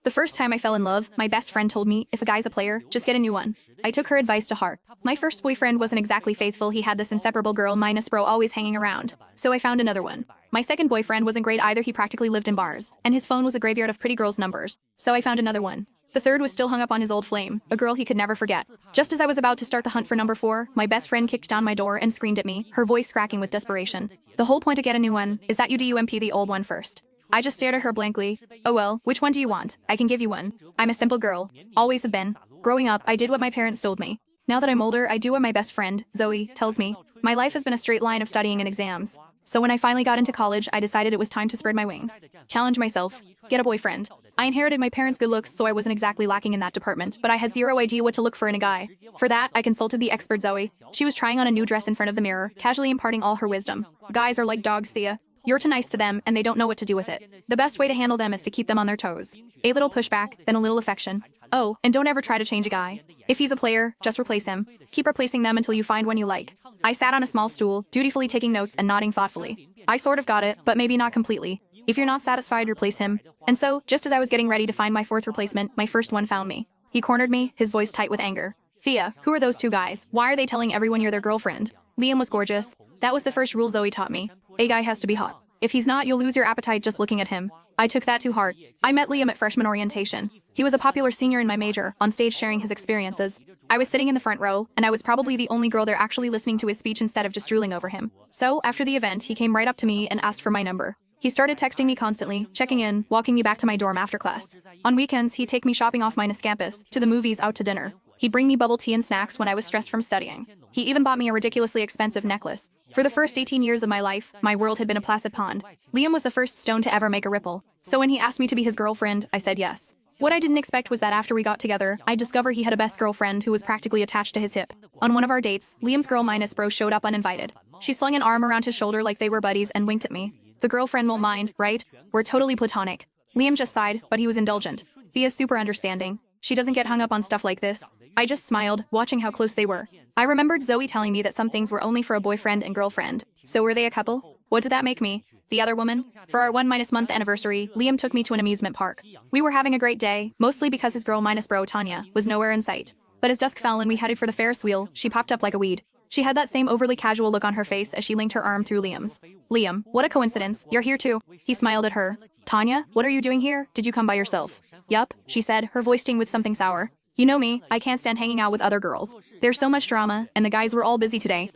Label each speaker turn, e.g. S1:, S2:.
S1: The first time I fell in love, my best friend told me, if a guy's a player, just get a new one. I took her advice to heart. My first boyfriend wasn't exactly faithful. He had this inseparable girl minus bro always hanging around. So I found another one. My second boyfriend wasn't great either. He practically lived in bars, and his phone was a graveyard of pretty girls' numbers. So I found another one. The third was still hung up on his old flame, a girl he could never forget. Just as I was about to start the hunt for number 4, my best friend kicked down my door and screamed at me, her voice cracking with desperation. The whole point to get a new one is that you dump the old one first. I just stared at her blankly. Oh well, which one do you want? I can give you one. I'm a simple girl. Always have been. Growing up, I did what my parents told me. Now that I'm older, I do what my best friend, Zoe, tells me. My life has been a straight line of studying and exams. So when I finally got into college, I decided it was time to spread my wings. Challenge myself. Get a boyfriend. I inherited my parents' good looks, so I wasn't exactly lacking in that department, but I had zero idea what to look for in a guy. For that, I consulted the expert Zoe. She was trying on a new dress in front of the mirror, casually imparting all her wisdom. Guys are like dogs, Thea. You're too nice to them, and they don't know what to do with it. The best way to handle them is to keep them on their toes. A little pushback, then a little affection. Oh, and don't ever try to change a guy. If he's a player, just replace him. Keep replacing them until you find one you like. I sat on a small stool, dutifully taking notes and nodding thoughtfully. I sort of got it, but maybe not completely. If you're not satisfied, replace him. And so, just as I was getting ready to find my 4th replacement, my first one found me. He cornered me, his voice tight with anger. Thea, who are those two guys? Why are they telling everyone you're their girlfriend? Liam was gorgeous. That was the first rule Zoe taught me. A guy has to be hot. If he's not, you'll lose your appetite just looking at him. I took that to heart. I met Liam at freshman orientation. He was a popular senior in my major, on stage sharing his experiences. I was sitting in the front row, and I was probably the only girl there actually listening to his speech instead of just drooling over him. So, after the event, he came right up to me and asked for my number. He started texting me constantly, checking in, walking me back to my dorm after class. On weekends, he'd take me shopping off Minus campus, to the movies, out to dinner. He'd bring me bubble tea and snacks when I was stressed from studying. He even bought me a ridiculously expensive necklace. For the first 18 years of my life, my world had been a placid pond. Liam was the first stone to ever make a ripple. So when he asked me to be his girlfriend, I said yes. What I didn't expect was that after we got together, I'd discover he had a best girlfriend who was practically attached to his hip. On one of our dates, Liam's girl minus bro showed up uninvited. She slung an arm around his shoulder like they were buddies and winked at me. The girlfriend won't mind, right? We're totally platonic. Liam just sighed, but he was indulgent. Thea's super understanding. She doesn't get hung up on stuff like this. I just smiled, watching how close they were. I remembered Zoe telling me that some things were only for a boyfriend and girlfriend. So were they a couple? What did that make me? The other woman? For our 1-month anniversary, Liam took me to an amusement park. We were having a great day, mostly because his girl minus bro, Tanya, was nowhere in sight. But as dusk fell and we headed for the Ferris wheel, she popped up like a weed. She had that same overly casual look on her face as she linked her arm through Liam's. Liam, what a coincidence, you're here too. He smiled at her. Tanya, what are you doing here? Did you come by yourself? Yup, she said, her voice tinged with something sour. You know me, I can't stand hanging out with other girls. There's so much drama, and the guys were all busy today.